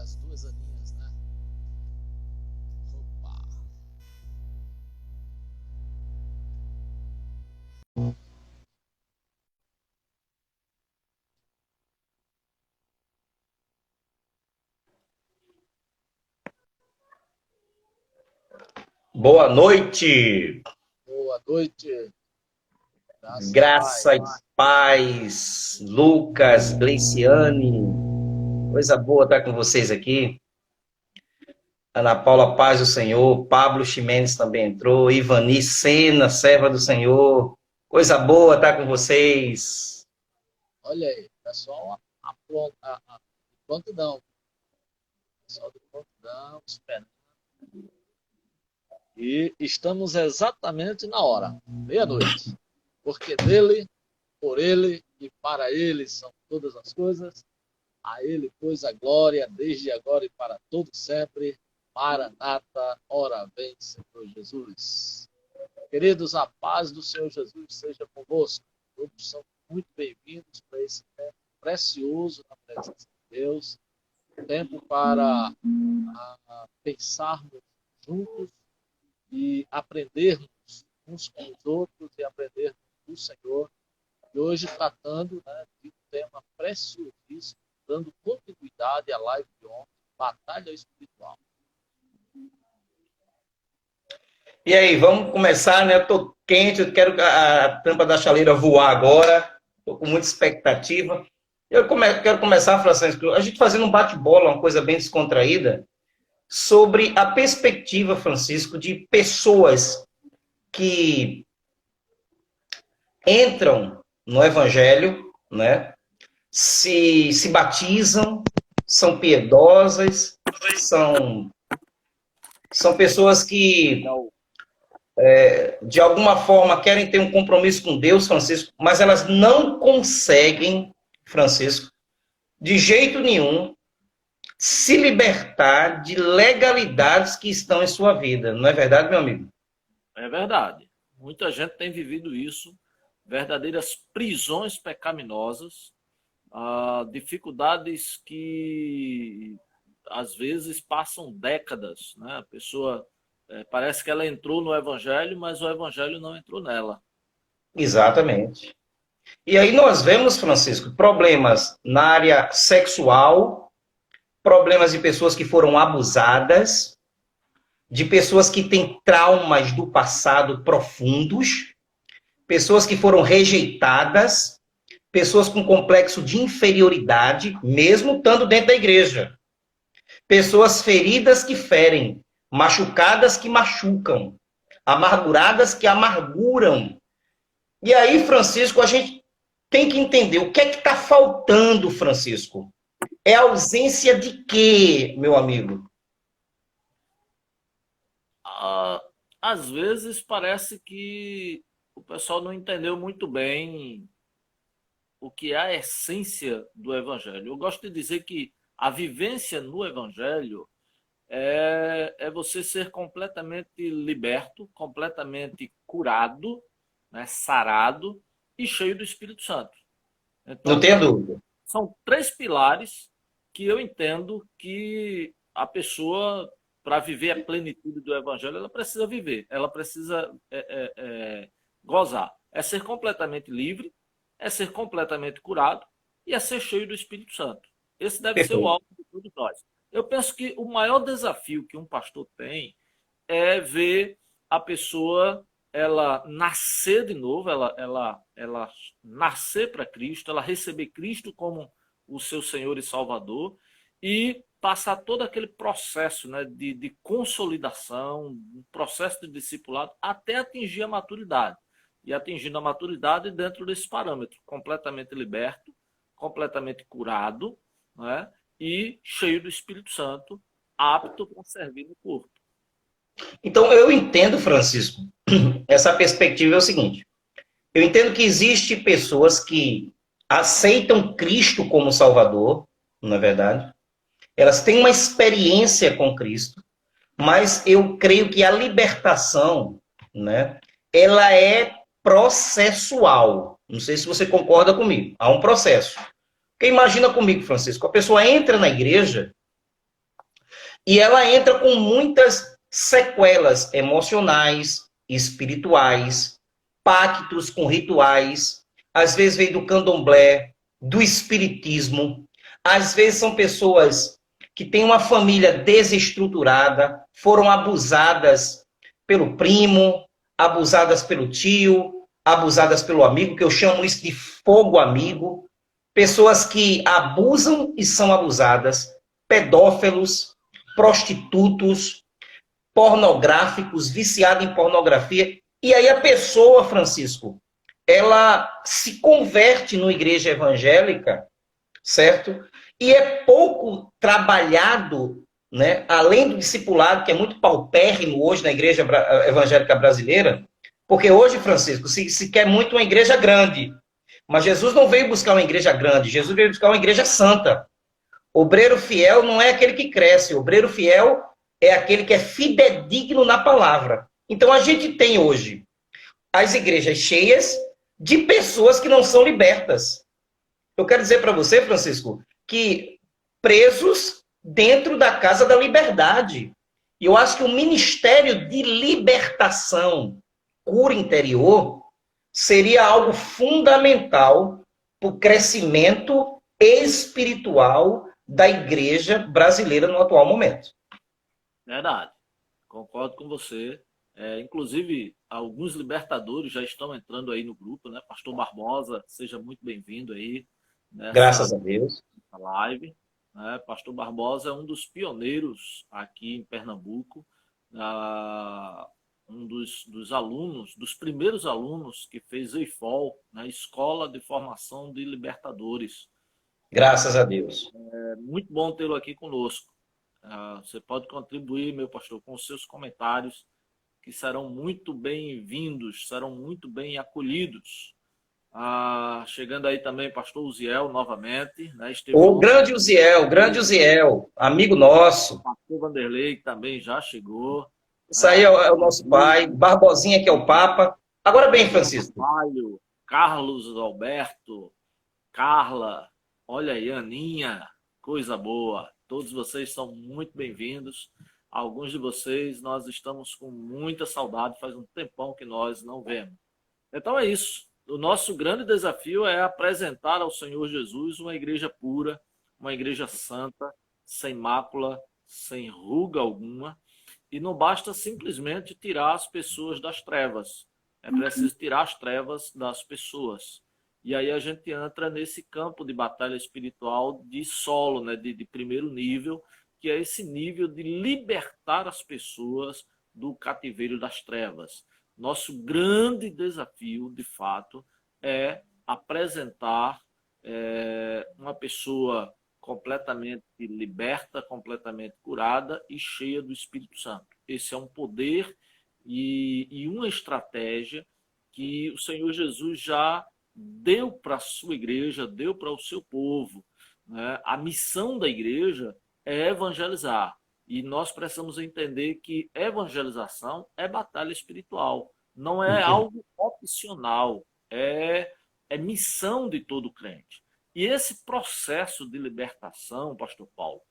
as duas aninhas, né? Opa. Boa noite, Boa noite, graça e graça e paz. paz, Lucas, Gleiciane, coisa boa estar com vocês aqui. Ana Paula Paz do Senhor, Pablo Ximenes também entrou, Ivani Sena, serva do Senhor, coisa boa estar com vocês. Olha aí, pessoal, de prontidão, pessoal de prontidão, esperando. E estamos exatamente na hora, meia-noite. Porque dele, por ele e para ele são todas as coisas. A ele, pois, a glória, desde agora e para todo sempre. Maranata, ora vem, Senhor Jesus. Queridos, a paz do Senhor Jesus seja convosco. Todos são muito bem-vindos para esse tempo precioso na presença de Deus. Tempo para pensarmos juntos e aprendermos uns com os outros e aprendermos do Senhor. E hoje tratando, né, de um tema preciosíssimo, dando continuidade à live de ontem, Batalha Espiritual. E aí, vamos começar, né? Eu tô quente, eu quero a tampa da chaleira voar agora, tô com muita expectativa. Quero começar, Francisco, a gente fazendo um bate-bola, uma coisa bem descontraída, sobre a perspectiva, Francisco, de pessoas que entram no Evangelho, né? Se batizam, são piedosas, são pessoas que, de alguma forma, querem ter um compromisso com Deus, Francisco, mas elas não conseguem, Francisco, de jeito nenhum, se libertar de legalidades que estão em sua vida. Não é verdade, meu amigo? É verdade. Muita gente tem vivido isso, verdadeiras prisões pecaminosas, dificuldades que às vezes passam décadas, né? A pessoa parece que ela entrou no Evangelho, mas o Evangelho não entrou nela. Exatamente. E aí nós vemos, Francisco, problemas na área sexual, problemas de pessoas que foram abusadas, de pessoas que têm traumas do passado profundos, pessoas que foram rejeitadas, pessoas com complexo de inferioridade, mesmo estando dentro da igreja. Pessoas feridas que ferem, machucadas que machucam, amarguradas que amarguram. E aí, Francisco, a gente tem que entender o que é que está faltando, Francisco. É ausência de quê, meu amigo? Às vezes parece que o pessoal não entendeu muito bem o que é a essência do Evangelho. Eu gosto de dizer que a vivência no Evangelho é você ser completamente liberto, completamente curado, né, sarado e cheio do Espírito Santo. Não Então, tenha dúvida. são três pilares que eu entendo que a pessoa, para viver a plenitude do Evangelho, ela precisa viver, ela precisa gozar. É ser completamente livre, é ser completamente curado e é ser cheio do Espírito Santo. Esse deve ser o Perfeito. alvo de todos nós. Eu penso que o maior desafio que um pastor tem é ver a pessoa ela nascer de novo, ela nascer para Cristo, ela receber Cristo como o seu Senhor e Salvador e passar todo aquele processo, né, de consolidação, um processo de discipulado até atingir a maturidade. E atingindo a maturidade dentro desse parâmetro, completamente liberto, completamente curado, né, e cheio do Espírito Santo, apto para servir no corpo. Então, eu entendo, Francisco, essa perspectiva é o seguinte. Eu entendo que existem pessoas que aceitam Cristo como Salvador, não é verdade? Elas têm uma experiência com Cristo, mas eu creio que a libertação, né, ela é processual. Não sei se você concorda comigo. Há um processo. Porque imagina comigo, Francisco, a pessoa entra na igreja E ela entra com muitas sequelas emocionais, espirituais, pactos com rituais, às vezes vem do candomblé, do espiritismo, às vezes são pessoas que têm uma família desestruturada, foram abusadas pelo primo, abusadas pelo tio, abusadas pelo amigo, que eu chamo isso de fogo amigo, pessoas que abusam e são abusadas, pedófilos, prostitutos, pornográficos, viciados em pornografia. E aí a pessoa, Francisco, ela se converte numa igreja evangélica, certo? E é pouco trabalhado, né? Além do discipulado, que é muito paupérrimo hoje na igreja evangélica brasileira, porque hoje, Francisco, se quer muito uma igreja grande, mas Jesus não veio buscar uma igreja grande, Jesus veio buscar uma igreja santa. Obreiro fiel não é aquele que cresce, obreiro fiel é aquele que é fidedigno na palavra. Então a gente tem hoje as igrejas cheias de pessoas que não são libertas. Eu quero dizer para você, Francisco, que presos dentro da casa da liberdade. E eu acho que o ministério de libertação, cura interior, seria algo fundamental para o crescimento espiritual da igreja brasileira no atual momento. Verdade. Concordo com você. Inclusive, alguns libertadores já estão entrando aí no grupo, né? Pastor Barbosa, seja muito bem-vindo aí Graças a Deus. live. Né? Pastor Barbosa é um dos pioneiros aqui em Pernambuco, um dos alunos, dos primeiros alunos que fez EIFOL, na Escola de Formação de Libertadores. Graças a Deus. É muito bom tê-lo aqui conosco. Você pode contribuir, meu pastor, com os seus comentários, que serão muito bem-vindos, serão muito bem acolhidos. Chegando aí também pastor Uziel novamente. Né? Grande Uziel, amigo nosso. Pastor Vanderlei, que também já chegou. Isso aí é o nosso pai. Barbosinha, que é o Papa. Agora bem, Francisco. Carlos Alberto, Carla, olha aí, Aninha, coisa boa. Todos vocês são muito bem-vindos. Alguns de vocês nós estamos com muita saudade, faz um tempão que nós não vemos. Então é isso. O nosso grande desafio é apresentar ao Senhor Jesus uma igreja pura, uma igreja santa, sem mácula, sem ruga alguma. E não basta simplesmente tirar as pessoas das trevas. É preciso tirar as trevas das pessoas. E aí a gente entra nesse campo de batalha espiritual de solo, né, de primeiro nível, que é esse nível de libertar as pessoas do cativeiro das trevas. Nosso grande desafio, de fato, é apresentar uma pessoa completamente liberta, completamente curada e cheia do Espírito Santo. Esse é um poder e uma estratégia que o Senhor Jesus já deu para a sua igreja, deu para o seu povo. Né? A missão da igreja é evangelizar. E nós precisamos entender que evangelização é batalha espiritual. Não é algo opcional. É missão de todo crente. E esse processo de libertação, pastor Paulo,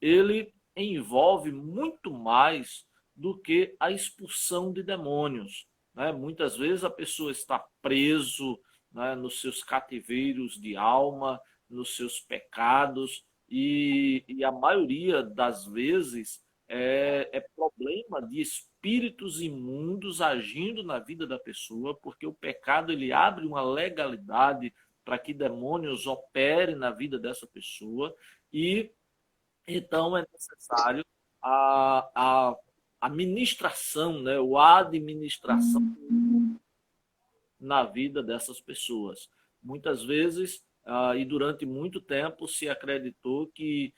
ele envolve muito mais do que a expulsão de demônios. Né? Muitas vezes a pessoa está preso, né, nos seus cativeiros de alma, nos seus pecados, e a maioria das vezes é problema de espíritos imundos agindo na vida da pessoa, porque o pecado ele abre uma legalidade para que demônios operem na vida dessa pessoa, e então é necessário a administração, né, ou a administração na vida dessas pessoas. Muitas vezes, e durante muito tempo, se acreditou que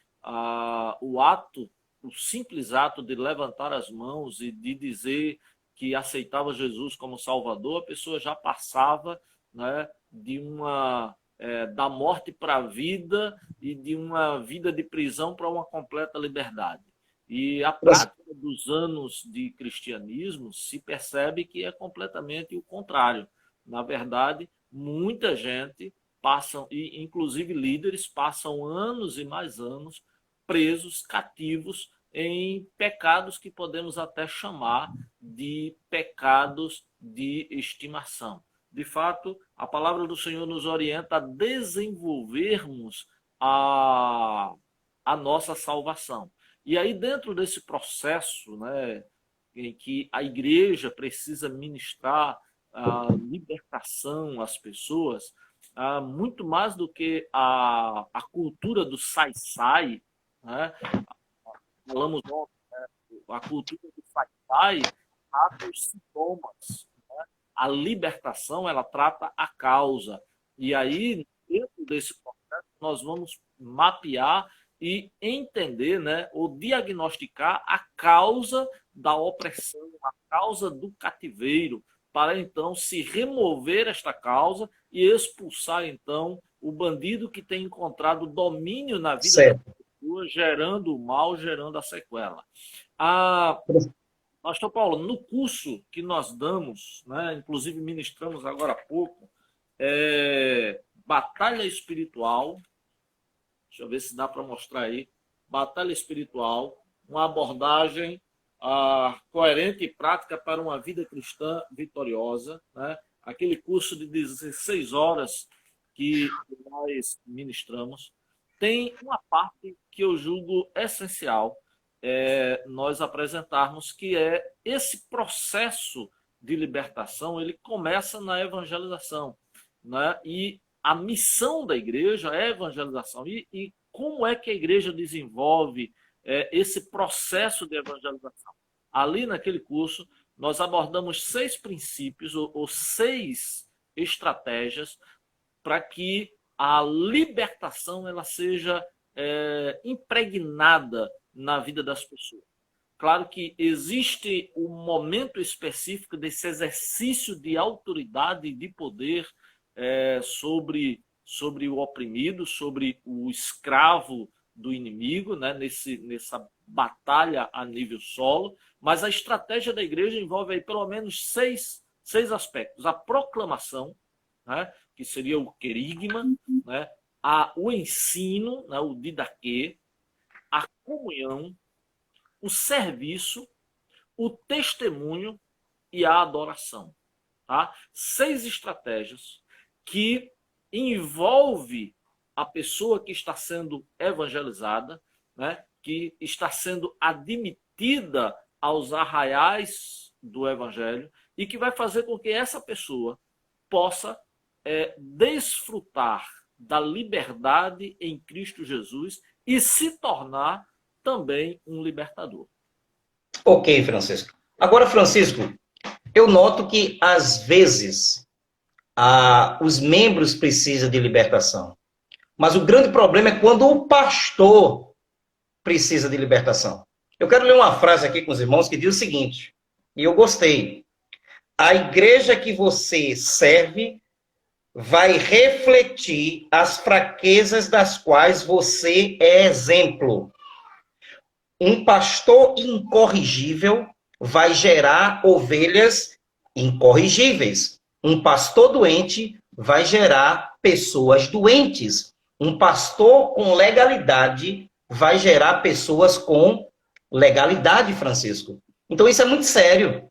o simples ato de levantar as mãos e de dizer que aceitava Jesus como Salvador, a pessoa já passava, né, da morte para a vida e de uma vida de prisão para uma completa liberdade. E a prática dos anos de cristianismo se percebe que é completamente o contrário. Na verdade, muita gente passam, e inclusive líderes, passam anos e mais anos presos, cativos em pecados que podemos até chamar de pecados de estimação. De fato, a palavra do Senhor nos orienta a desenvolvermos a nossa salvação. E aí, dentro desse processo, né, em que a igreja precisa ministrar a libertação às pessoas, muito mais do que a cultura do sai-sai, né? Falamos ontem, né? A cultura do sai-sai trata os sintomas, né? A libertação, ela trata a causa. E aí, dentro desse processo, nós vamos mapear e entender, né, ou diagnosticar a causa da opressão, a causa do cativeiro, para então se remover esta causa e expulsar então o bandido que tem encontrado domínio na vida da pessoa, gerando o mal, gerando a sequela. Pastor Paulo, no curso que nós damos, né, inclusive ministramos agora há pouco, Batalha Espiritual. Deixa eu ver se dá para mostrar aí. Batalha Espiritual, uma abordagem coerente e prática para uma vida cristã vitoriosa, né? Aquele curso de 16 horas que nós ministramos. Tem uma parte que eu julgo essencial nós apresentarmos, que é esse processo de libertação, ele começa na evangelização, né? E a missão da igreja é a evangelização. E como é que a igreja desenvolve esse processo de evangelização? Ali naquele curso, nós abordamos 6 princípios ou 6 estratégias para que a libertação ela seja impregnada na vida das pessoas. Claro que existe um momento específico desse exercício de autoridade e de poder sobre o oprimido, sobre o escravo do inimigo, né, nessa batalha a nível solo, mas a estratégia da igreja envolve aí pelo menos 6 aspectos. A proclamação, né, que seria o querigma, né, o ensino, né, o didaquê, a comunhão, o serviço, o testemunho e a adoração. Tá? 6 estratégias que envolve a pessoa que está sendo evangelizada, né, que está sendo admitida aos arraiais do evangelho e que vai fazer com que essa pessoa possa desfrutar da liberdade em Cristo Jesus e se tornar também um libertador. Ok, Francisco. Agora, Francisco, eu noto que, às vezes, os membros precisam de libertação. Mas o grande problema é quando o pastor precisa de libertação. Eu quero ler uma frase aqui com os irmãos que diz o seguinte, e eu gostei. A igreja que você serve vai refletir as fraquezas das quais você é exemplo. Um pastor incorrigível vai gerar ovelhas incorrigíveis. Um pastor doente vai gerar pessoas doentes. Um pastor com legalidade vai gerar pessoas com legalidade, Francisco. Então isso é muito sério.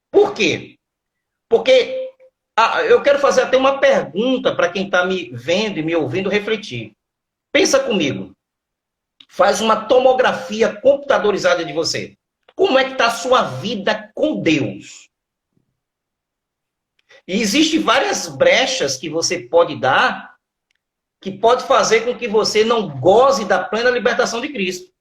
Por quê? Porque eu quero fazer até uma pergunta para quem está me vendo e me ouvindo refletir. Pensa comigo. Faz uma tomografia computadorizada de você. Como é que está a sua vida com Deus? E existem várias brechas que você pode dar que pode fazer com que você não goze da plena libertação de Cristo.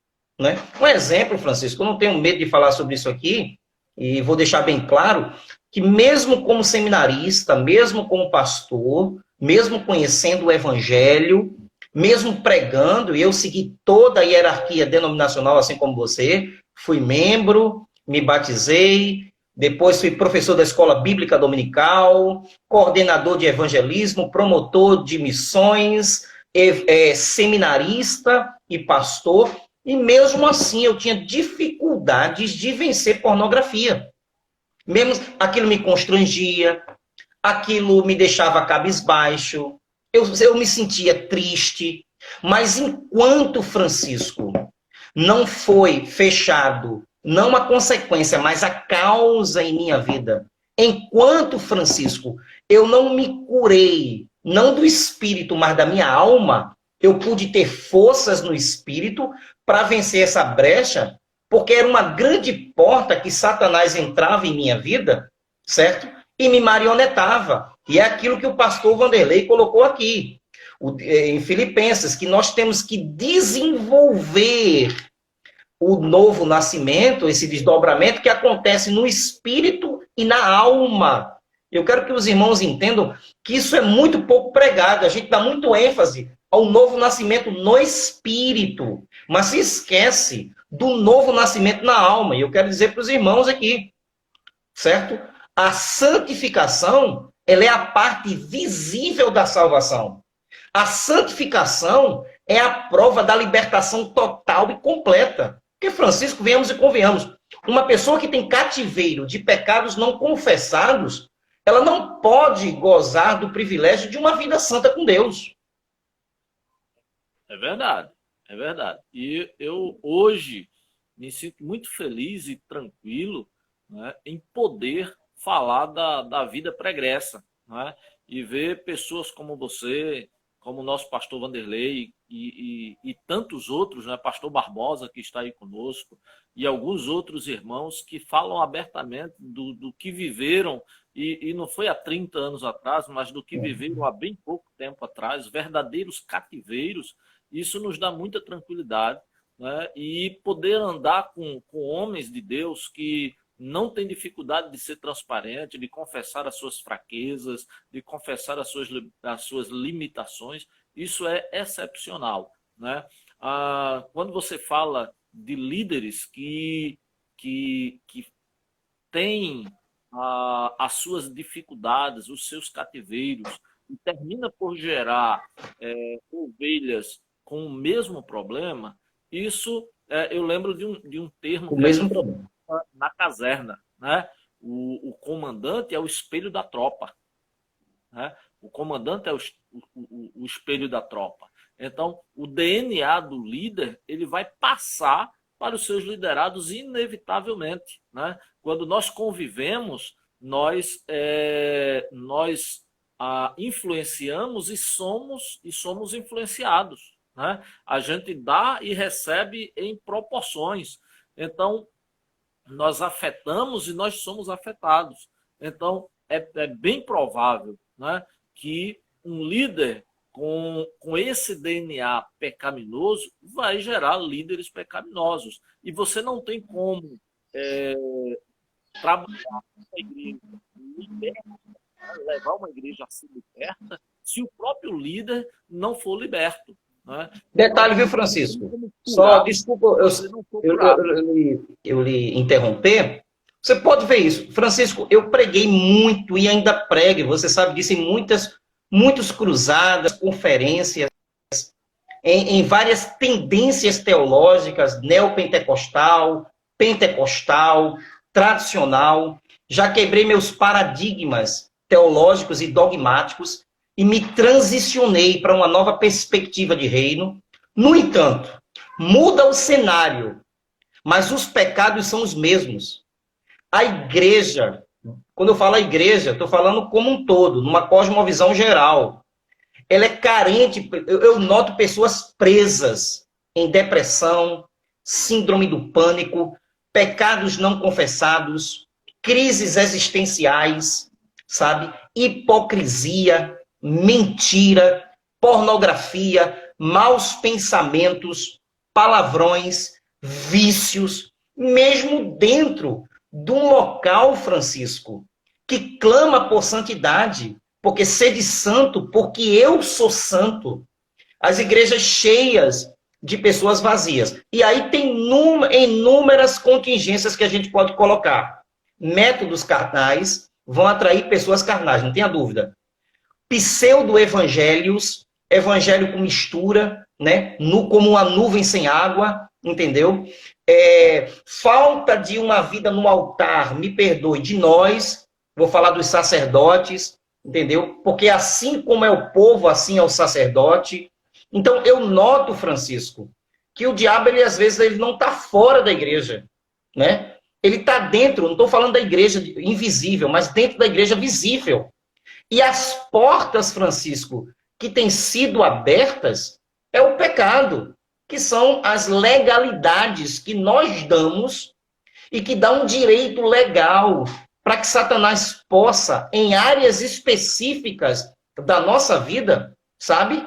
Né? Um exemplo, Francisco, eu não tenho medo de falar sobre isso aqui, e vou deixar bem claro, que mesmo como seminarista, mesmo como pastor, mesmo conhecendo o evangelho, mesmo pregando, e eu segui toda a hierarquia denominacional, assim como você, fui membro, me batizei, depois fui professor da escola bíblica dominical, coordenador de evangelismo, promotor de missões, seminarista e pastor, e mesmo assim eu tinha dificuldades de vencer pornografia. Mesmo aquilo me constrangia, aquilo me deixava cabisbaixo, eu me sentia triste, mas enquanto, Francisco, não foi fechado, não a consequência, mas a causa em minha vida. Enquanto, Francisco, eu não me curei, não do espírito, mas da minha alma, eu pude ter forças no espírito para vencer essa brecha, porque era uma grande porta que Satanás entrava em minha vida, certo? E me marionetava. E é aquilo que o pastor Vanderlei colocou aqui, em Filipenses, que nós temos que desenvolver o novo nascimento, esse desdobramento que acontece no espírito e na alma. Eu quero que os irmãos entendam que isso é muito pouco pregado. A gente dá muito ênfase ao novo nascimento no espírito, mas se esquece do novo nascimento na alma. E eu quero dizer para os irmãos aqui, certo? A santificação, ela é a parte visível da salvação. A santificação é a prova da libertação total e completa. Porque, Francisco, venhamos e convenhamos, uma pessoa que tem cativeiro de pecados não confessados, ela não pode gozar do privilégio de uma vida santa com Deus. É verdade, é verdade. E eu hoje me sinto muito feliz e tranquilo, né, em poder falar da vida pregressa, né, e ver pessoas como você, como o nosso pastor Vanderlei e tantos outros, né, pastor Barbosa, que está aí conosco, e alguns outros irmãos que falam abertamente do que viveram, e não foi há 30 anos atrás, mas do que viveram há bem pouco tempo atrás, verdadeiros cativeiros. Isso nos dá muita tranquilidade, né? E poder andar com homens de Deus que não têm dificuldade de ser transparente, de confessar as suas fraquezas, de confessar as suas limitações, isso é excepcional, né? Quando você fala de líderes que têm as suas dificuldades, os seus cativeiros, e termina por gerar ovelhas com o mesmo problema, isso eu lembro de um termo O mesmo problema. Na caserna, né? O comandante é o espelho da tropa, né? O comandante é o espelho da tropa. Então, o DNA do líder ele vai passar para os seus liderados inevitavelmente, né? Quando nós convivemos, nós influenciamos e somos influenciados, né? A gente dá e recebe em proporções. Então, nós afetamos e nós somos afetados. Então, é bem provável, né, que um líder com esse DNA pecaminoso vai gerar líderes pecaminosos. E você não tem como trabalhar com a igreja liberta, levar uma igreja a ser liberta, se o próprio líder não for liberto. Né? Detalhe, viu, Francisco? Só, desculpa, eu lhe interromper. Você pode ver isso. Francisco, eu preguei muito e ainda prego, você sabe disso, em muitas cruzadas, conferências, em várias tendências teológicas, neopentecostal, pentecostal, tradicional. Já quebrei meus paradigmas teológicos e dogmáticos e me transicionei para uma nova perspectiva de reino. No entanto, muda o cenário, mas os pecados são os mesmos. A igreja, quando eu falo a igreja, estou falando como um todo, numa cosmovisão geral. Ela é carente, eu noto pessoas presas em depressão, síndrome do pânico, pecados não confessados, crises existenciais, sabe? Hipocrisia, mentira, pornografia, maus pensamentos, palavrões, vícios, mesmo dentro de um local, Francisco, que clama por santidade, porque sede santo, porque eu sou santo. As igrejas cheias de pessoas vazias. E aí tem inúmeras contingências que a gente pode colocar. Métodos carnais vão atrair pessoas carnais, não tenha dúvida. Pseudo-evangelhos, evangelho com mistura, né? Como uma nuvem sem água, entendeu? Falta de uma vida no altar, me perdoe, de nós, vou falar dos sacerdotes, entendeu? Porque assim como é o povo, assim é o sacerdote. Então, eu noto, Francisco, que o diabo, ele às vezes, ele não está fora da igreja, né? Ele está dentro, não estou falando da igreja invisível, mas dentro da igreja visível. E as portas, Francisco, que têm sido abertas é o pecado, que são as legalidades que nós damos e que dá um direito legal para que Satanás possa, em áreas específicas da nossa vida, sabe,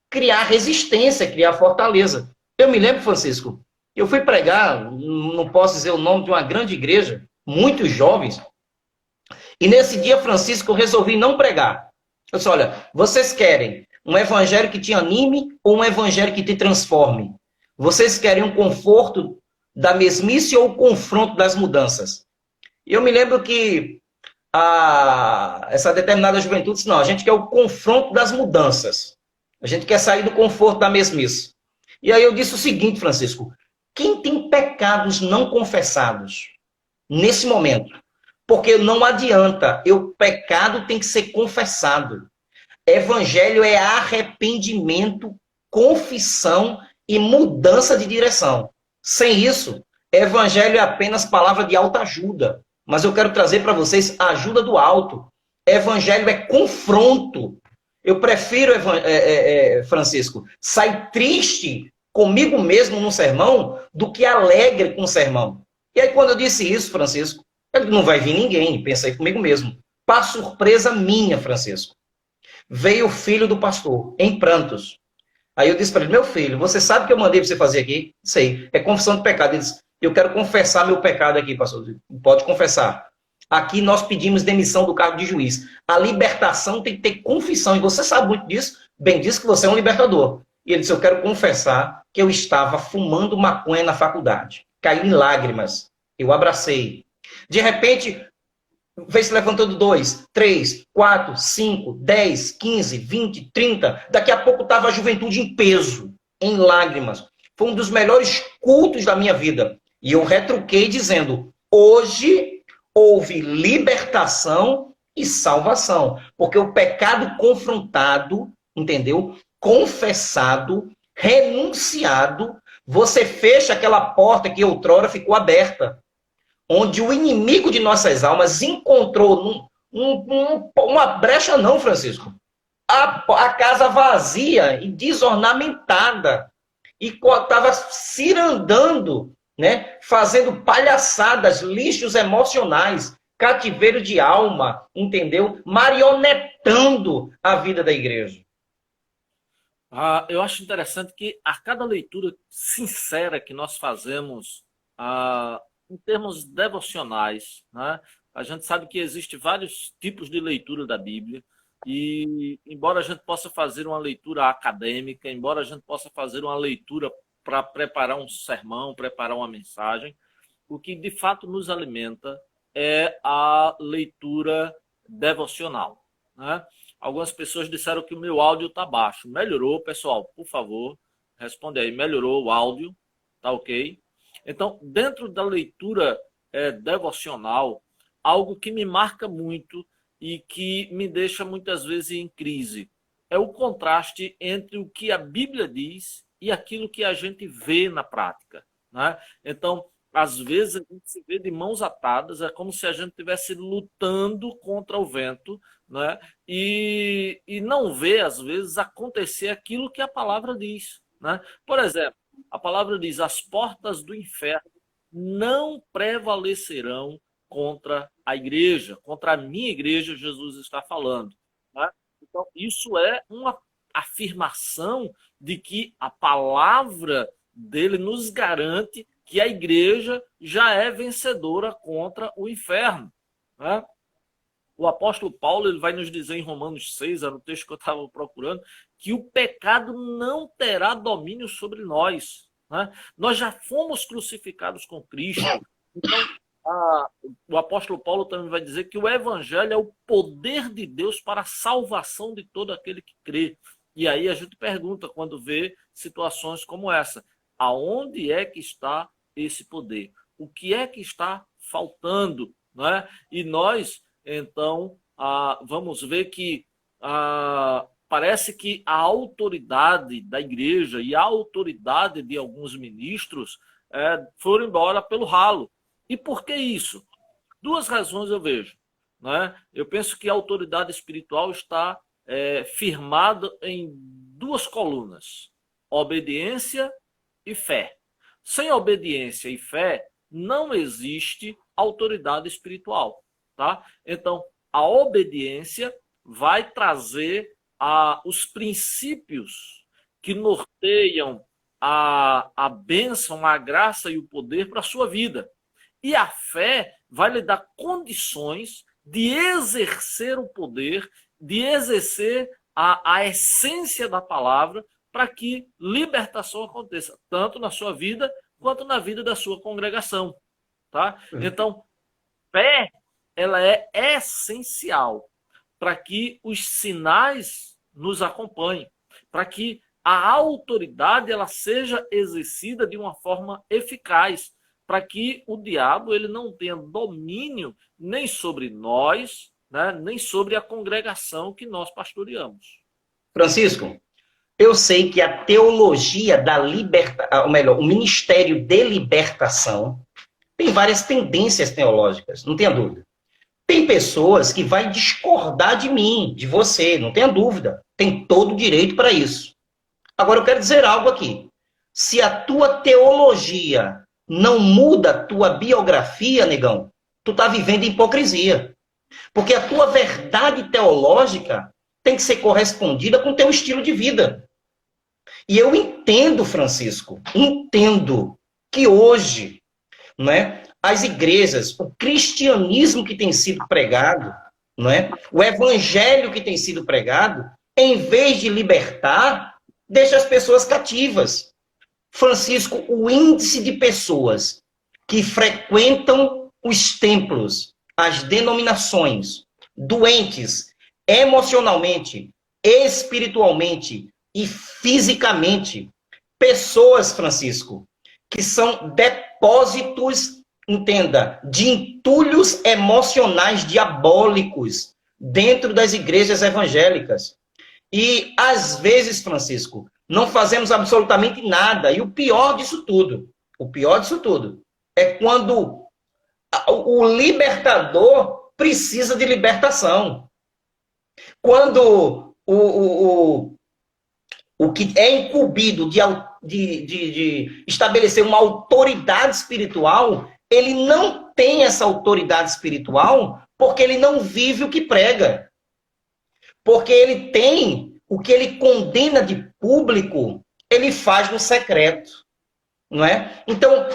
criar resistência, criar fortaleza. Eu me lembro, Francisco, eu fui pregar, não posso dizer o nome de uma grande igreja, muitos jovens, e nesse dia, Francisco, eu resolvi não pregar. Eu disse, olha, vocês querem um evangelho que te anime ou um evangelho que te transforme? Vocês querem um conforto da mesmice ou o confronto das mudanças? E eu me lembro que essa determinada juventude disse, não, a gente quer o confronto das mudanças. A gente quer sair do conforto da mesmice. E aí eu disse o seguinte, Francisco, quem tem pecados não confessados nesse momento? Porque não adianta, o pecado tem que ser confessado. Evangelho é arrependimento, confissão e mudança de direção. Sem isso, evangelho é apenas palavra de autoajuda. Mas eu quero trazer para vocês a ajuda do alto. Evangelho é confronto. Eu prefiro, Francisco, sair triste comigo mesmo no sermão do que alegre com o sermão. E aí, quando eu disse isso, Francisco, não vai vir ninguém, pensei comigo mesmo. Para surpresa minha, Francisco, veio o filho do pastor, em prantos. Aí eu disse para ele, meu filho, você sabe o que eu mandei você fazer aqui? Sei, é confissão de pecado. Ele disse, eu quero confessar meu pecado aqui, pastor. Pode confessar. Aqui nós pedimos demissão do cargo de juiz. A libertação tem que ter confissão, e você sabe muito disso, bem disso que você é um libertador. E ele disse, eu quero confessar que eu estava fumando maconha na faculdade. Caí em lágrimas. Eu abracei. De repente, veio se levantando 2, 3, 4, 5, 10, 15, 20, 30. Daqui a pouco estava a juventude em peso, em lágrimas. Foi um dos melhores cultos da minha vida. E eu retruquei dizendo, hoje houve libertação e salvação. Porque o pecado confrontado, entendeu? Confessado, renunciado, você fecha aquela porta que outrora ficou aberta. Onde o inimigo de nossas almas encontrou uma brecha não, Francisco. A casa vazia e desornamentada. E estava cirandando, né? Fazendo palhaçadas, lixos emocionais, cativeiro de alma, entendeu? Marionetando a vida da igreja. Eu acho interessante que a cada leitura sincera que nós fazemos, em termos devocionais, né? A gente sabe que existem vários tipos de leitura da Bíblia e, embora a gente possa fazer uma leitura acadêmica, embora a gente possa fazer uma leitura para preparar um sermão, preparar uma mensagem, o que de fato nos alimenta é a leitura devocional, né? Algumas pessoas disseram que o meu áudio está baixo. Melhorou, pessoal? Por favor, responde aí. Melhorou o áudio? Tá ok? Então, dentro da leitura devocional, algo que me marca muito e que me deixa muitas vezes em crise é o contraste entre o que a Bíblia diz e aquilo que a gente vê na prática, né? Então, às vezes, a gente se vê de mãos atadas, é como se a gente estivesse lutando contra o vento, né? E não vê, às vezes, acontecer aquilo que a palavra diz, né? Por exemplo, a palavra diz, as portas do inferno não prevalecerão contra a igreja, contra a minha igreja, Jesus está falando, né? Então, isso é uma afirmação de que a palavra dele nos garante que a igreja já é vencedora contra o inferno, né? O apóstolo Paulo ele vai nos dizer em Romanos 6, era o texto que eu estava procurando, que o pecado não terá domínio sobre nós, né? Nós já fomos crucificados com Cristo. Então, o apóstolo Paulo também vai dizer que o evangelho é o poder de Deus para a salvação de todo aquele que crê. E aí a gente pergunta, quando vê situações como essa, aonde é que está esse poder? O que é que está faltando, né? E nós, então, vamos ver que parece que a autoridade da igreja e a autoridade de alguns ministros foram embora pelo ralo. E por que isso? Duas razões eu vejo. Né? Eu penso que a autoridade espiritual está firmada em duas colunas: obediência e fé. Sem obediência e fé, não existe autoridade espiritual. Tá? Então, a obediência vai trazer os princípios que norteiam a bênção, a graça e o poder para a sua vida. E a fé vai lhe dar condições de exercer o poder, de exercer a essência da palavra para que libertação aconteça, tanto na sua vida quanto na vida da sua congregação. Tá? Então, fé, ela é essencial para que os sinais nos acompanhem, para que a autoridade ela seja exercida de uma forma eficaz, para que o diabo ele não tenha domínio nem sobre nós, né, nem sobre a congregação que nós pastoreamos. Francisco, eu sei que a teologia da libertação, ou melhor, o ministério de libertação tem várias tendências teológicas, não tenha dúvida. Tem pessoas que vai discordar de mim, de você, não tenha dúvida. Tem todo o direito para isso. Agora, eu quero dizer algo aqui. Se a tua teologia não muda a tua biografia, negão, tu tá vivendo hipocrisia. Porque a tua verdade teológica tem que ser correspondida com o teu estilo de vida. E eu entendo, Francisco, entendo que hoje, não é? As igrejas, o cristianismo que tem sido pregado, não é? O evangelho que tem sido pregado, em vez de libertar, deixa as pessoas cativas. Francisco, o índice de pessoas que frequentam os templos, as denominações, doentes emocionalmente, espiritualmente e fisicamente, pessoas, Francisco, que são depósitos, entenda, de entulhos emocionais diabólicos dentro das igrejas evangélicas. E, às vezes, Francisco, não fazemos absolutamente nada. E o pior disso tudo é quando o libertador precisa de libertação. Quando o que é incumbido de estabelecer uma autoridade espiritual, ele não tem essa autoridade espiritual porque ele não vive o que prega. Porque ele tem o que ele condena de público, ele faz no secreto. Não é? Então,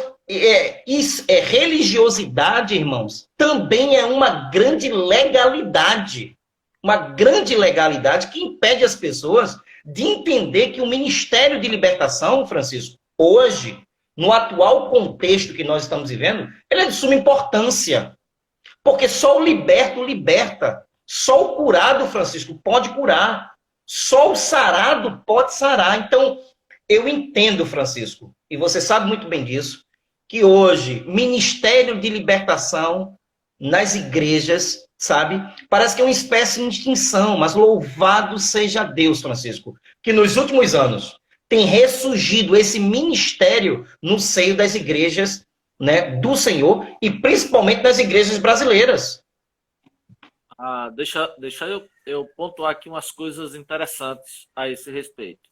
religiosidade, irmãos, também é uma grande legalidade. Uma grande legalidade que impede as pessoas de entender que o ministério de libertação, Francisco, hoje, no atual contexto que nós estamos vivendo, ele é de suma importância. Porque só o liberto liberta. Só o curado, Francisco, pode curar. Só o sarado pode sarar. Então, eu entendo, Francisco, e você sabe muito bem disso, que hoje, ministério de libertação nas igrejas, sabe? Parece que é uma espécie de extinção, mas louvado seja Deus, Francisco, que nos últimos anos tem ressurgido esse ministério no seio das igrejas, né, do Senhor e principalmente das igrejas brasileiras. Deixa eu pontuar aqui umas coisas interessantes a esse respeito.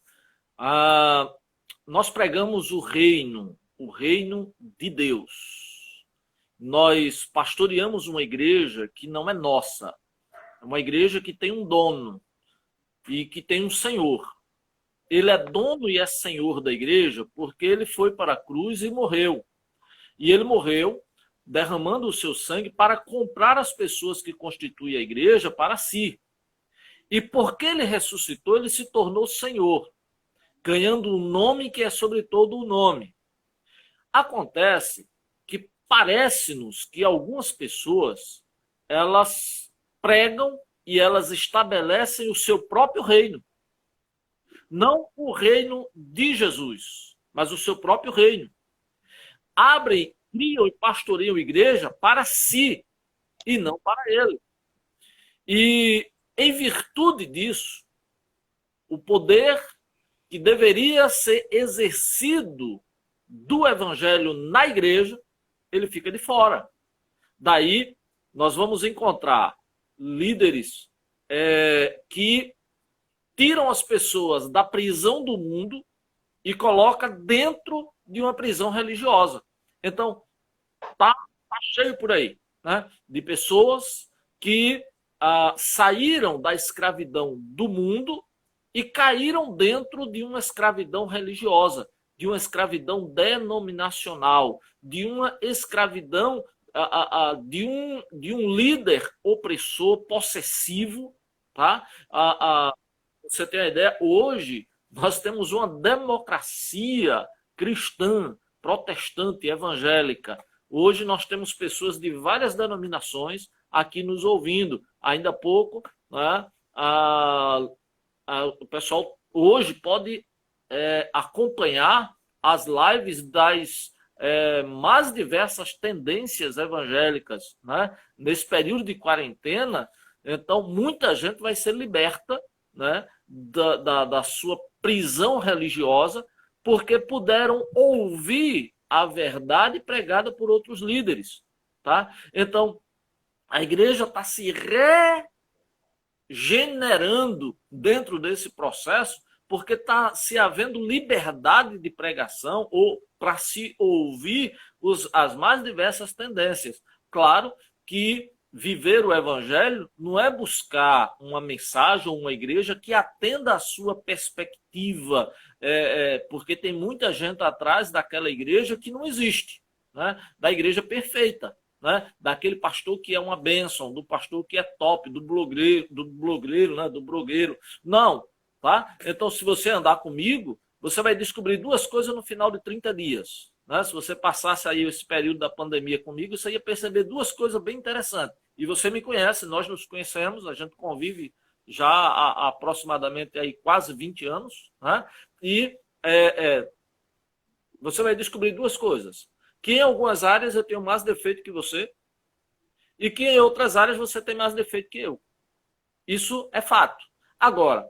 Nós pregamos o reino de Deus. Nós pastoreamos uma igreja que não é nossa. É uma igreja que tem um dono e que tem um senhor. Ele é dono e é senhor da igreja porque ele foi para a cruz e morreu. E ele morreu derramando o seu sangue para comprar as pessoas que constituem a igreja para si. E porque ele ressuscitou, ele se tornou Senhor, ganhando um nome que é sobre todo o nome. Acontece que parece-nos que algumas pessoas, elas pregam e elas estabelecem o seu próprio reino. Não o reino de Jesus, mas o seu próprio reino. Abrem, criam e pastoreiam a igreja para si e não para ele. E, em virtude disso, o poder que deveria ser exercido do evangelho na igreja, ele fica de fora. Daí, nós vamos encontrar líderes que tiram as pessoas da prisão do mundo e coloca dentro de uma prisão religiosa. Então, tá cheio por aí, né, de pessoas que saíram da escravidão do mundo e caíram dentro de uma escravidão religiosa, de uma escravidão denominacional, de uma escravidão de um líder opressor, possessivo. Tá? Você tem a ideia, hoje nós temos uma democracia cristã, protestante, evangélica. Hoje nós temos pessoas de várias denominações aqui nos ouvindo. Ainda há pouco, né, o pessoal hoje pode acompanhar as lives das mais diversas tendências evangélicas, né, nesse período de quarentena. Então, muita gente vai ser liberta, né, da sua prisão religiosa, porque puderam ouvir a verdade pregada por outros líderes. Tá? Então, a igreja está se regenerando dentro desse processo, porque está se havendo liberdade de pregação ou para se ouvir as mais diversas tendências. Claro que viver o evangelho não é buscar uma mensagem ou uma igreja que atenda à sua perspectiva, porque tem muita gente atrás daquela igreja que não existe, né? Da igreja perfeita, né? Daquele pastor que é uma bênção, do pastor que é top, do blogueiro, né? Do blogueiro. Não, tá? Então, se você andar comigo, você vai descobrir duas coisas no final de 30 dias. Né? Se você passasse aí esse período da pandemia comigo, você ia perceber duas coisas bem interessantes. E você me conhece, nós nos conhecemos, a gente convive já há aproximadamente aí quase 20 anos. Né? E você vai descobrir duas coisas. Que em algumas áreas eu tenho mais defeito que você e que em outras áreas você tem mais defeito que eu. Isso é fato. Agora,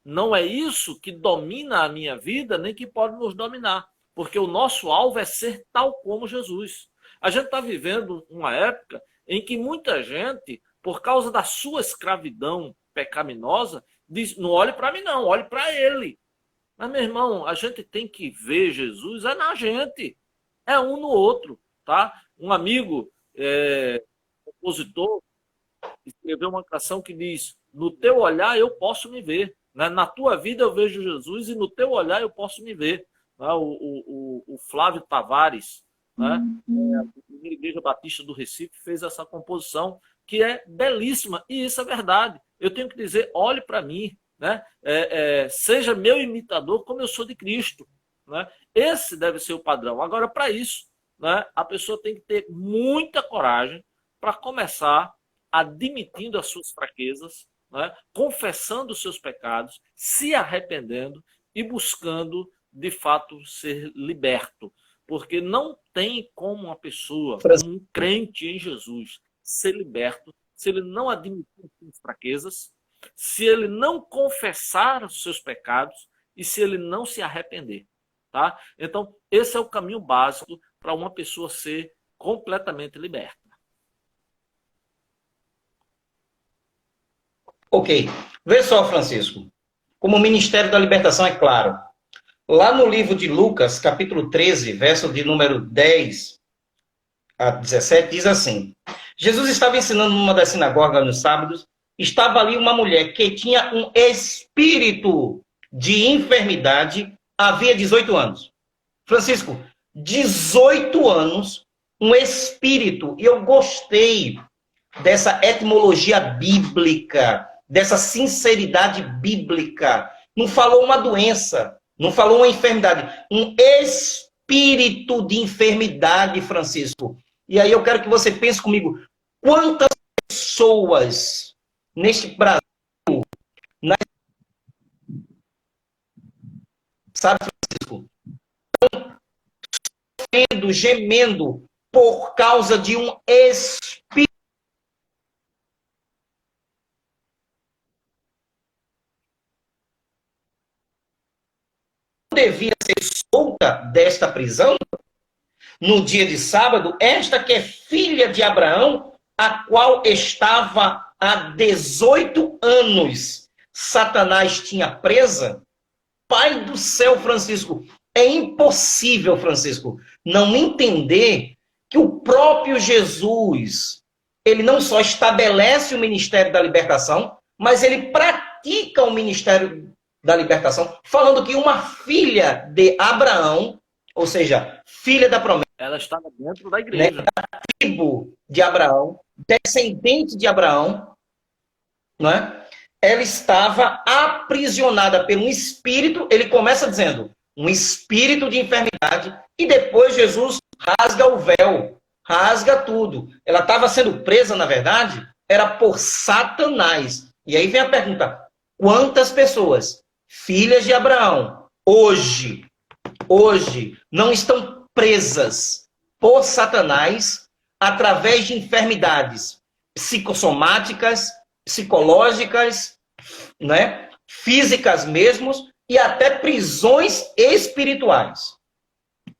não é isso que domina a minha vida, nem que pode nos dominar. Porque o nosso alvo é ser tal como Jesus. A gente está vivendo uma época em que muita gente, por causa da sua escravidão pecaminosa, diz, não olhe para mim não, olhe para ele. Mas, meu irmão, a gente tem que ver Jesus na gente. É um no outro. Tá? Um amigo, compositor, escreveu uma canção que diz, no teu olhar eu posso me ver. Na tua vida eu vejo Jesus e no teu olhar eu posso me ver. O Flávio Tavares, né, da Igreja Batista do Recife, fez essa composição que é belíssima, e isso é verdade. Eu tenho que dizer, olhe para mim, né, seja meu imitador como eu sou de Cristo. Né? Esse deve ser o padrão. Agora, para isso, né, a pessoa tem que ter muita coragem para começar admitindo as suas fraquezas, né, confessando os seus pecados, se arrependendo e buscando de fato ser liberto, porque não tem como uma pessoa, um crente em Jesus, ser liberto se ele não admitir as suas fraquezas, se ele não confessar os seus pecados e se ele não se arrepender. Tá? Então, esse é o caminho básico para uma pessoa ser completamente liberta. Ok. Vê só, Francisco. Como o Ministério da Libertação é claro. Lá no livro de Lucas, capítulo 13, verso de número 10 a 17, diz assim: Jesus estava ensinando numa das sinagogas nos sábados, estava ali uma mulher que tinha um espírito de enfermidade, havia 18 anos. Francisco, 18 anos, um espírito, e eu gostei dessa etimologia bíblica, dessa sinceridade bíblica. Não falou uma doença, não falou uma enfermidade, um espírito de enfermidade, Francisco. E aí eu quero que você pense comigo, quantas pessoas neste Brasil, sabe, Francisco, estão sofrendo, gemendo por causa de um espírito. devia ser solta desta prisão no dia de sábado, esta que é filha de Abraão, a qual estava há 18 anos, Satanás tinha presa? Pai do céu, Francisco, é impossível, Francisco, não entender que o próprio Jesus, ele não só estabelece o ministério da libertação, mas ele pratica o ministério da libertação, falando que uma filha de Abraão, ou seja, filha da promessa, ela estava dentro da igreja. Né, da tribo de Abraão, descendente de Abraão, não é? Ela estava aprisionada por um espírito, ele começa dizendo, um espírito de enfermidade, e depois Jesus rasga o véu, rasga tudo. Ela estava sendo presa, na verdade, era por Satanás. E aí vem a pergunta, quantas pessoas, filhas de Abraão, hoje, não estão presas por Satanás através de enfermidades psicossomáticas, psicológicas, né, físicas mesmos, e até prisões espirituais.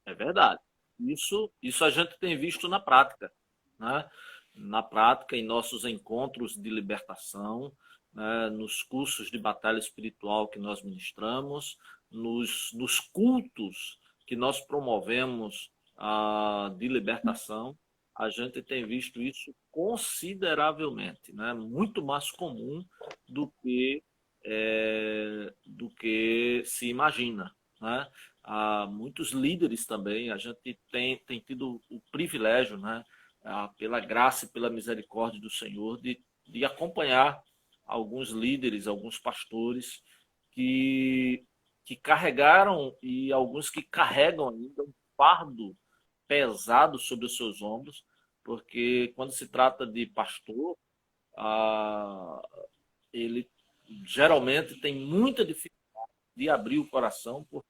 É verdade. Isso a gente tem visto na prática, né? Na prática, em nossos encontros de libertação, né? Nos cursos de batalha espiritual que nós ministramos, nos cultos que nós promovemos de libertação, a gente tem visto isso consideravelmente, né? Muito mais comum do que se imagina, né? Há muitos líderes também, a gente tem tido o privilégio, né? Pela graça e pela misericórdia do Senhor, de acompanhar alguns líderes, alguns pastores que carregaram, e alguns que carregam ainda um fardo pesado sobre os seus ombros, porque quando se trata de pastor, ele geralmente tem muita dificuldade de abrir o coração, porque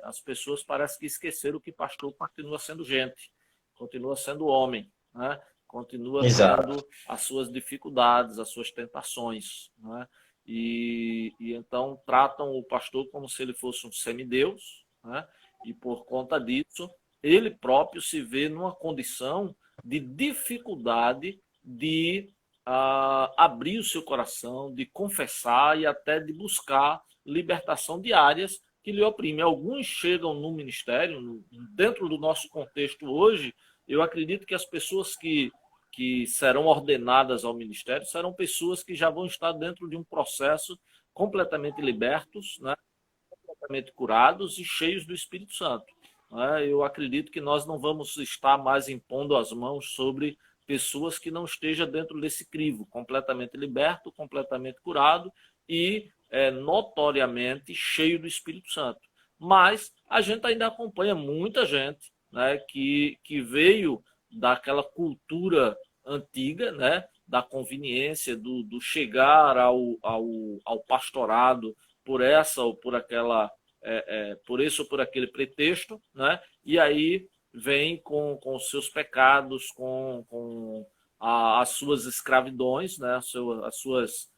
as pessoas parecem que esqueceram que pastor continua sendo gente, continua sendo homem, né? Continua tendo as suas dificuldades, as suas tentações, né? E então tratam o pastor como se ele fosse um semideus, né? E por conta disso, ele próprio se vê numa condição de dificuldade de abrir o seu coração, de confessar e até de buscar libertação de áreas que lhe oprimem. Alguns chegam no ministério, dentro do nosso contexto hoje, eu acredito que as pessoas que serão ordenadas ao ministério serão pessoas que já vão estar dentro de um processo completamente libertos, né? Completamente curados e cheios do Espírito Santo. Eu acredito que nós não vamos estar mais impondo as mãos sobre pessoas que não estejam dentro desse crivo, completamente liberto, completamente curado e notoriamente cheio do Espírito Santo. Mas a gente ainda acompanha muita gente, né, que veio daquela cultura antiga, né, da conveniência, do chegar ao pastorado por essa ou por aquela, por esse ou por aquele pretexto, né, e aí vem com os seus pecados, com as suas escravidões, né, as suas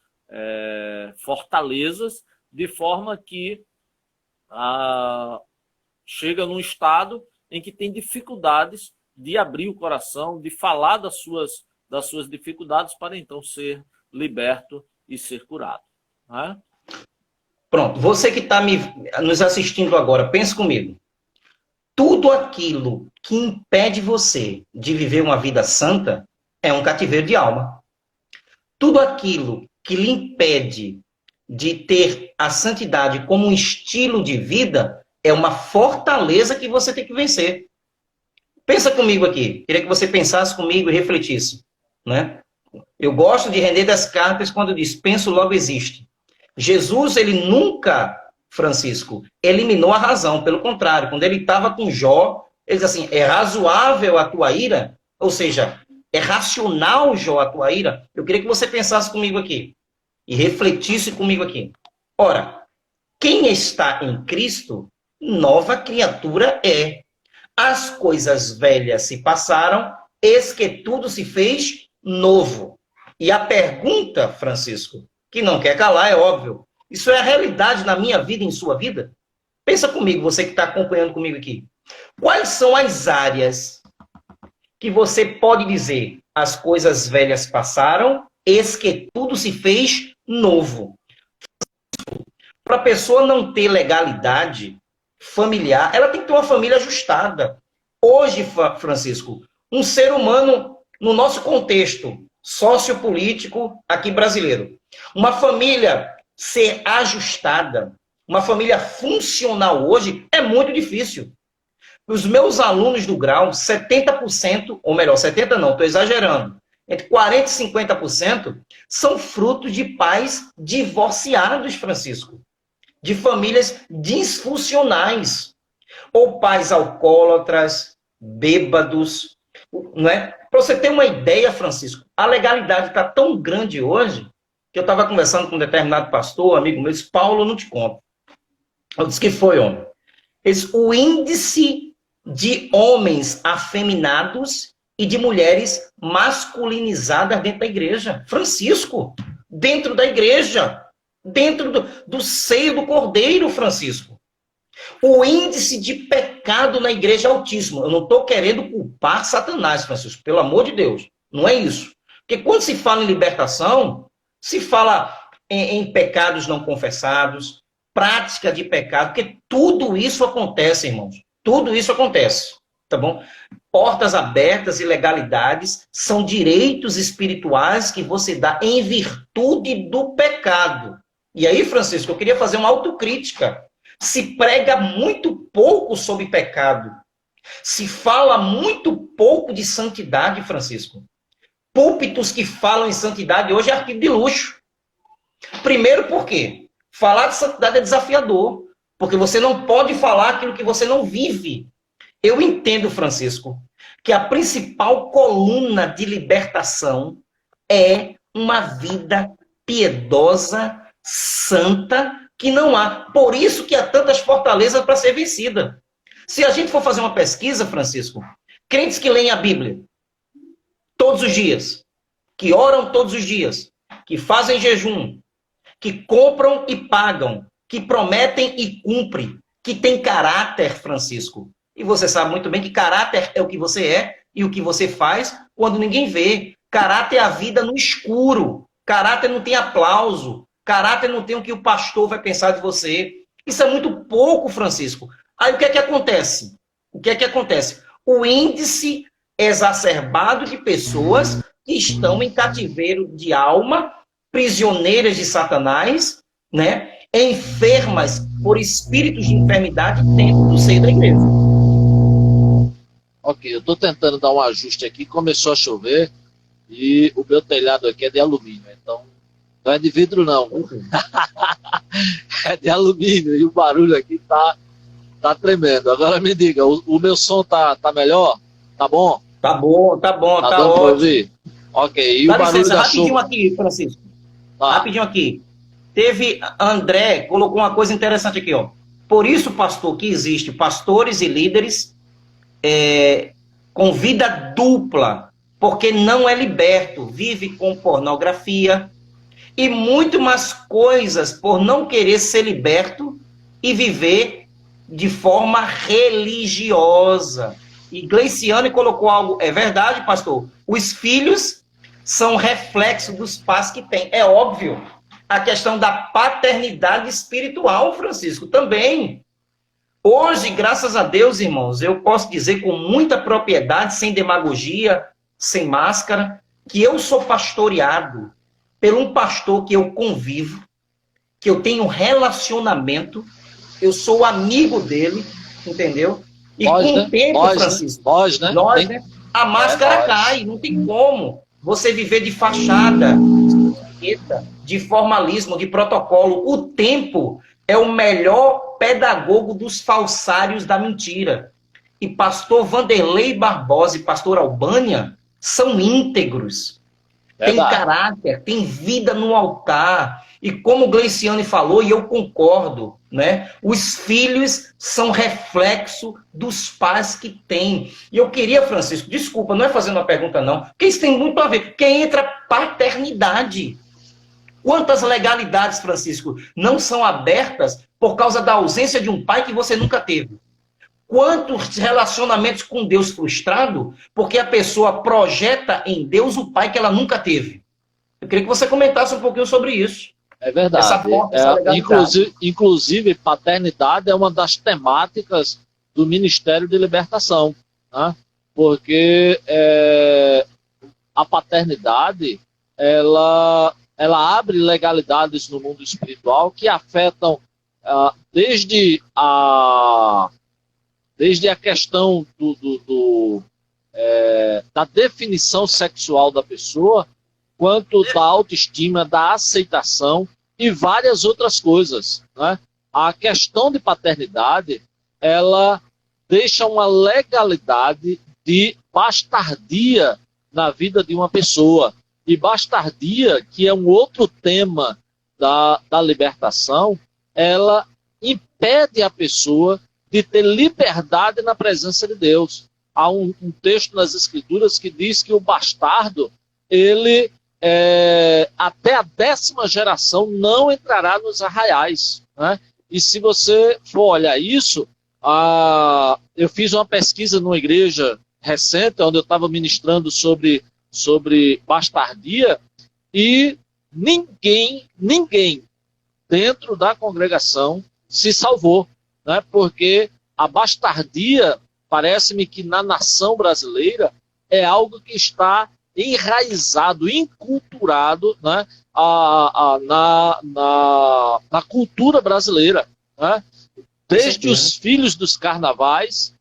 fortalezas, de forma que chega num estado em que tem dificuldades de abrir o coração, de falar das suas dificuldades para então ser liberto e ser curado. Né? Pronto, você que está nos assistindo agora, pense comigo. Tudo aquilo que impede você de viver uma vida santa é um cativeiro de alma. Tudo aquilo que lhe impede de ter a santidade como um estilo de vida é uma fortaleza que você tem que vencer. Pensa comigo aqui. Queria que você pensasse comigo e refletisse. Né? Eu gosto de René Descartes quando diz, penso, logo existe. Jesus, ele nunca, Francisco, eliminou a razão. Pelo contrário, quando ele estava com Jó, ele diz assim, é razoável a tua ira? Ou seja, é racional, Jó, a tua ira? Eu queria que você pensasse comigo aqui e refletisse comigo aqui. Ora, quem está em Cristo, nova criatura é. As coisas velhas se passaram, eis que tudo se fez novo. E a pergunta, Francisco, que não quer calar, é óbvio. Isso é a realidade na minha vida e em sua vida? Pensa comigo, você que está acompanhando comigo aqui. Quais são as áreas que você pode dizer as coisas velhas passaram, eis que tudo se fez novo? Para a pessoa não ter legalidade familiar, ela tem que ter uma família ajustada. Hoje, Francisco, um ser humano, no nosso contexto sociopolítico aqui brasileiro, uma família ser ajustada, uma família funcional hoje é muito difícil. Os meus alunos do grau, 70%, ou melhor, 70% não, estou exagerando, entre 40% e 50% são frutos de pais divorciados, Francisco. De famílias disfuncionais. Ou pais alcoólatras, bêbados, não é? Para você ter uma ideia, Francisco, a legalidade está tão grande hoje, que eu estava conversando com um determinado pastor, amigo meu, disse, Paulo, eu não te conto. Eu disse, que foi, homem? O índice de homens afeminados e de mulheres masculinizadas dentro da igreja. Francisco, dentro da igreja, dentro do seio do Cordeiro, Francisco. O índice de pecado na igreja é altíssimo. Eu não estou querendo culpar Satanás, Francisco, pelo amor de Deus. Não é isso. Porque quando se fala em libertação, se fala em pecados não confessados, prática de pecado, porque tudo isso acontece, irmãos. Tudo isso acontece, tá bom? Portas abertas e legalidades são direitos espirituais que você dá em virtude do pecado. E aí, Francisco, eu queria fazer uma autocrítica. Se prega muito pouco sobre pecado. Se fala muito pouco de santidade, Francisco. Púlpitos que falam em santidade hoje é artigo de luxo. Primeiro, por quê? Falar de santidade é desafiador. Porque você não pode falar aquilo que você não vive. Eu entendo, Francisco, que a principal coluna de libertação é uma vida piedosa, santa, que não há. Por isso que há tantas fortalezas para ser vencida. Se a gente for fazer uma pesquisa, Francisco, crentes que leem a Bíblia todos os dias, que oram todos os dias, que fazem jejum, que compram e pagam, que prometem e cumprem, que tem caráter, Francisco. E você sabe muito bem que caráter é o que você é e o que você faz quando ninguém vê. Caráter é a vida no escuro. Caráter não tem aplauso. Caráter não tem o que o pastor vai pensar de você. Isso é muito pouco, Francisco. Aí o que é que acontece? O que é que acontece? O índice exacerbado de pessoas que estão em cativeiro de alma, prisioneiras de Satanás, né? Enfermas por espíritos de enfermidade dentro do seio da igreja. Ok, eu estou tentando dar um ajuste aqui. Começou a chover e o meu telhado aqui é de alumínio, então não é de vidro não. É de alumínio e o barulho aqui tá tremendo. Agora me diga, o meu som tá melhor? Tá bom? Tá bom, tá bom, tá dando ótimo. pra ouvir? Ok, e Dá o barulho licença, da rapidinho chuva? aqui, Francisco. Tá. Rapidinho aqui. Teve, André colocou uma coisa interessante aqui, ó. Por isso, pastor, que existe pastores e líderes com vida dupla, porque não é liberto, vive com pornografia e muito mais coisas por não querer ser liberto e viver de forma religiosa. E Gleiciane colocou algo, é verdade, pastor? Os filhos são reflexo dos pais que têm. É óbvio. A questão da paternidade espiritual, Francisco, também. Hoje, graças a Deus, irmãos, eu posso dizer com muita propriedade, sem demagogia, sem máscara, que eu sou pastoreado por um pastor que eu convivo, que eu tenho relacionamento, eu sou amigo dele, entendeu? E Nós, com né? o tempo, Nós, Francisco, né? nós, Tem- né? A máscara nós. cai, não tem como você viver de fachada, de formalismo, de protocolo. O tempo é o melhor pedagogo dos falsários da mentira. E pastor Vanderlei Barbosa e pastor Albânia são íntegros. Tem Verdade. caráter, tem vida no altar. E como o Gleiciane falou, e eu concordo, né? Os filhos são reflexo dos pais que têm. E eu queria, Francisco, desculpa, não é fazendo uma pergunta não, porque isso tem muito a ver, porque entra paternidade. Quantas legalidades, Francisco, não são abertas por causa da ausência de um pai que você nunca teve. Quantos relacionamentos com Deus frustrado porque a pessoa projeta em Deus o pai que ela nunca teve. Eu queria que você comentasse um pouquinho sobre isso. É verdade. Inclusive, paternidade é uma das temáticas do Ministério de Libertação, né? Porque a paternidade ela abre legalidades no mundo espiritual que afetam desde a questão da definição sexual da pessoa, quanto da autoestima, da aceitação e várias outras coisas, né? A questão de paternidade, ela deixa uma legalidade de bastardia na vida de uma pessoa. E bastardia, que é um outro tema da libertação, ela impede a pessoa de ter liberdade na presença de Deus. Há um texto nas Escrituras que diz que o bastardo, ele até a 10ª geração não entrará nos arraiais, né? E se você for olhar isso, eu fiz uma pesquisa numa igreja recente, onde eu estava ministrando sobre bastardia, e ninguém dentro da congregação se salvou, né? Porque a bastardia, parece-me que na nação brasileira, é algo que está enraizado, inculturado, né, na cultura brasileira, né? Desde os filhos dos carnavais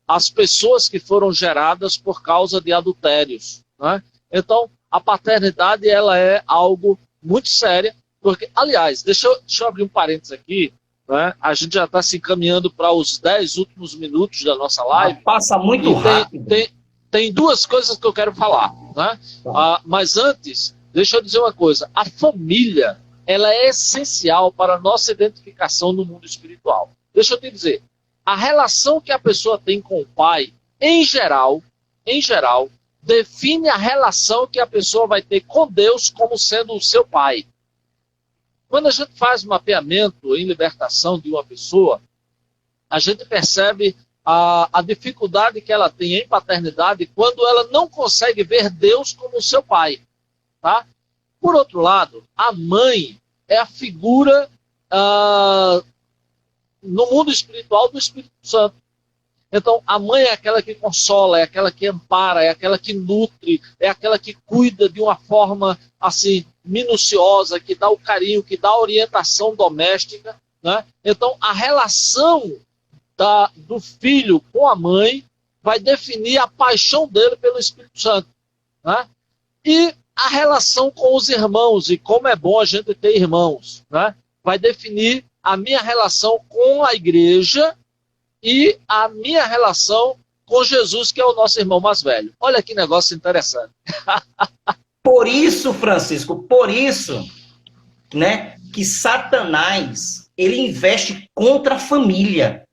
às pessoas que foram geradas por causa de adultérios, né? Então, a paternidade ela é algo muito sério, porque, aliás, deixa eu abrir um parênteses aqui, né? A gente já está se encaminhando para os 10 últimos minutos da nossa live. Passa muito rápido. Tem duas coisas que eu quero falar, né? Mas antes, deixa eu dizer uma coisa. A família, ela é essencial para a nossa identificação no mundo espiritual. Deixa eu te dizer, a relação que a pessoa tem com o pai, em geral, define a relação que a pessoa vai ter com Deus como sendo o seu pai. Quando a gente faz mapeamento em libertação de uma pessoa, a gente percebe a dificuldade que ela tem em paternidade quando ela não consegue ver Deus como seu pai, tá? Por outro lado, a mãe é a figura no mundo espiritual do Espírito Santo. Então, a mãe é aquela que consola, é aquela que ampara, é aquela que nutre, é aquela que cuida de uma forma assim minuciosa, que dá o carinho, que dá a orientação doméstica, né? Então, a relação do filho com a mãe vai definir a paixão dele pelo Espírito Santo, né? E a relação com os irmãos, e como é bom a gente ter irmãos, né? Vai definir a minha relação com a igreja e a minha relação com Jesus, que é o nosso irmão mais velho. Olha que negócio interessante. Por isso, Francisco, né, que Satanás, ele investe contra a família,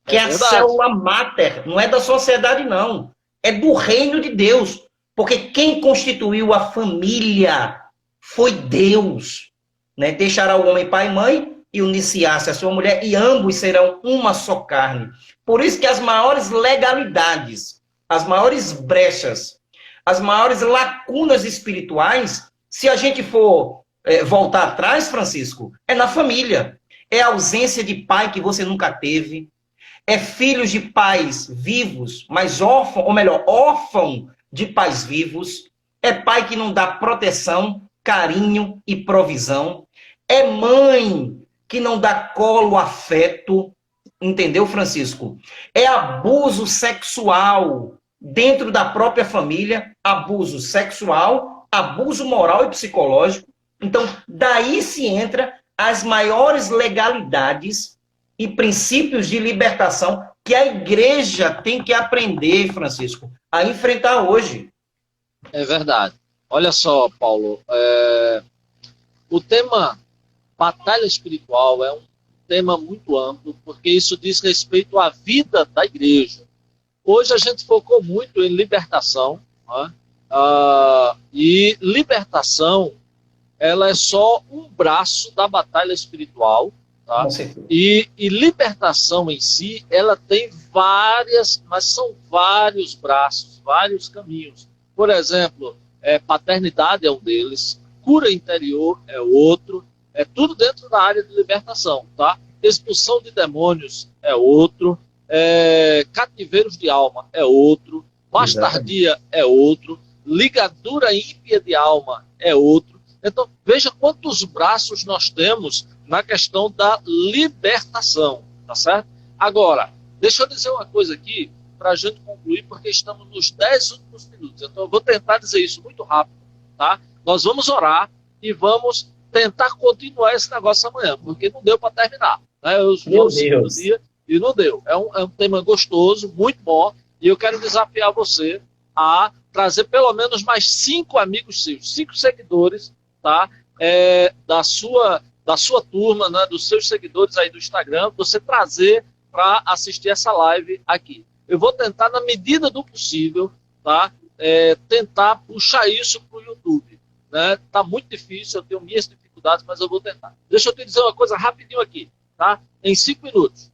que é a célula máter, não é da sociedade, não. É do reino de Deus. Porque quem constituiu a família foi Deus, né? Deixará o homem pai e mãe e unir-se-á a sua mulher, e ambos serão uma só carne. Por isso que as maiores legalidades, as maiores brechas, as maiores lacunas espirituais, se a gente for voltar atrás, Francisco, é na família. É a ausência de pai que você nunca teve, é filhos de pais vivos, mas órfão, ou melhor, órfão de pais vivos, é pai que não dá proteção, carinho e provisão, é mãe que não dá colo, afeto, entendeu, Francisco? É abuso sexual dentro da própria família, abuso sexual, abuso moral e psicológico. Então, daí se entra as maiores legalidades e princípios de libertação que a igreja tem que aprender, Francisco, a enfrentar hoje. É verdade. Olha só, Paulo, o tema batalha espiritual é um tema muito amplo, porque isso diz respeito à vida da igreja. Hoje a gente focou muito em libertação, né? E libertação, ela é só um braço da batalha espiritual, Tá? Com certeza. E libertação em si, ela tem várias, mas são vários braços, vários caminhos. Por exemplo, paternidade é um deles, cura interior é outro, é tudo dentro da área de libertação, tá? Expulsão de demônios é outro, cativeiros de alma é outro, bastardia é outro, ligadura ímpia de alma é outro. Então, veja quantos braços nós temos na questão da libertação, tá certo? Agora, deixa eu dizer uma coisa aqui, para a gente concluir, porque estamos nos 10 últimos minutos. Então, eu vou tentar dizer isso muito rápido, tá? Nós vamos orar e vamos tentar continuar esse negócio amanhã, porque não deu para terminar. Né? Eu vi o segundo dia e não deu. É um tema gostoso, muito bom, e eu quero desafiar você a trazer pelo menos mais 5 amigos seus, 5 seguidores, tá? Da sua turma, né? Dos seus seguidores aí do Instagram, você trazer para assistir essa live aqui. Eu vou tentar, na medida do possível, tá? Tentar puxar isso para o YouTube. Né? Tá muito difícil, eu tenho minhas dificuldades, mas eu vou tentar. Deixa eu te dizer uma coisa rapidinho aqui, tá? Em 5 minutos.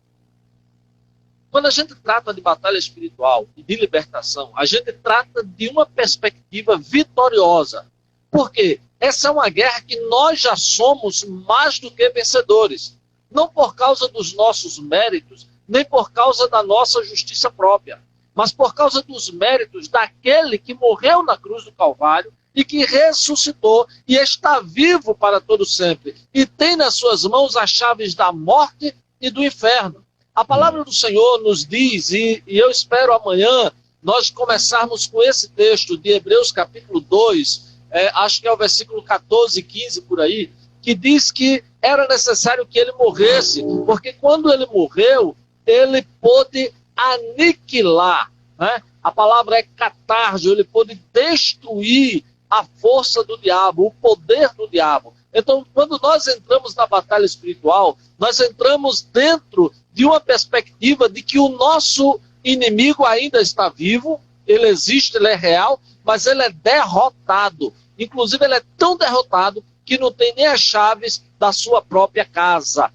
Quando a gente trata de batalha espiritual e de libertação, a gente trata de uma perspectiva vitoriosa. Por quê? Essa é uma guerra que nós já somos mais do que vencedores. Não por causa dos nossos méritos, nem por causa da nossa justiça própria, mas por causa dos méritos daquele que morreu na cruz do Calvário e que ressuscitou e está vivo para todo sempre. E tem nas suas mãos as chaves da morte e do inferno. A palavra do Senhor nos diz, e eu espero amanhã nós começarmos com esse texto de Hebreus capítulo 2, acho que é o versículo 14 e 15 por aí, que diz que era necessário que ele morresse, porque quando ele morreu, ele pôde aniquilar, né? A palavra é catarjo, ele pôde destruir a força do diabo, o poder do diabo. Então, quando nós entramos na batalha espiritual, nós entramos dentro de uma perspectiva de que o nosso inimigo ainda está vivo, ele existe, ele é real, mas ele é derrotado. Inclusive, ele é tão derrotado que não tem nem as chaves da sua própria casa.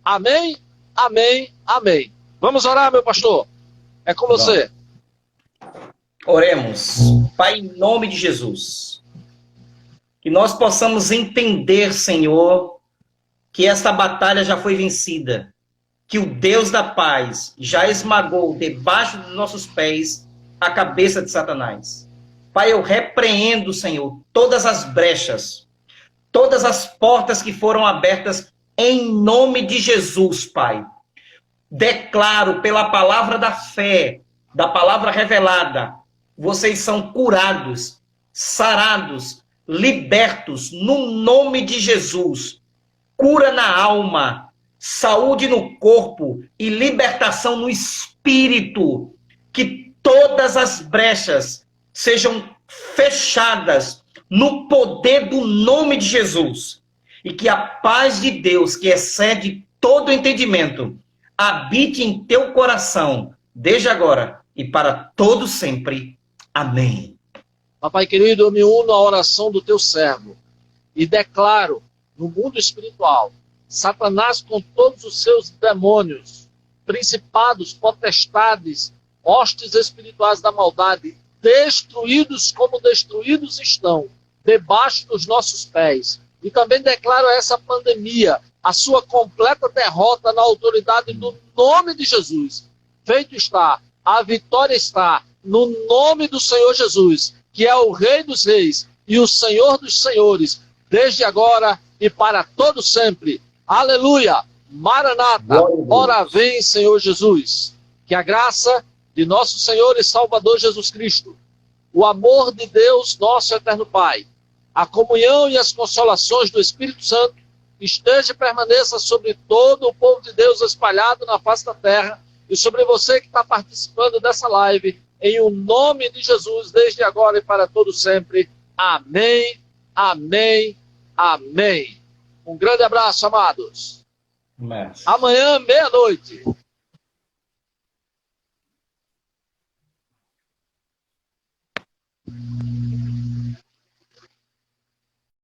Amém? Amém? Amém. Vamos orar, meu pastor? É com você. Oremos. Pai, em nome de Jesus, que nós possamos entender, Senhor, que esta batalha já foi vencida, que o Deus da paz já esmagou debaixo dos nossos pés a cabeça de Satanás. Pai, eu repreendo, Senhor, todas as brechas, todas as portas que foram abertas em nome de Jesus, Pai. Declaro pela palavra da fé, da palavra revelada, vocês são curados, sarados, libertos no nome de Jesus. Cura na alma, saúde no corpo e libertação no espírito. Que todas as brechas sejam fechadas no poder do nome de Jesus. E que a paz de Deus, que excede todo entendimento, habite em teu coração, desde agora e para todo sempre. Amém. Papai querido, eu me uno à oração do teu servo e declaro no mundo espiritual, Satanás com todos os seus demônios, principados, potestades, hostes espirituais da maldade, destruídos como destruídos estão, debaixo dos nossos pés. E também declaro essa pandemia, a sua completa derrota na autoridade do nome de Jesus. Feito está, a vitória está no nome do Senhor Jesus, que é o Rei dos Reis e o Senhor dos Senhores, desde agora e para todo sempre. Aleluia! Maranata! Ora vem, Senhor Jesus. Que a graça de nosso Senhor e Salvador Jesus Cristo, o amor de Deus, nosso eterno Pai, a comunhão e as consolações do Espírito Santo esteja e permaneça sobre todo o povo de Deus espalhado na face da terra e sobre você que está participando dessa live, em o nome de Jesus, desde agora e para todo sempre. Amém, amém, amém. Um grande abraço, amados. Mas... Amanhã, meia-noite.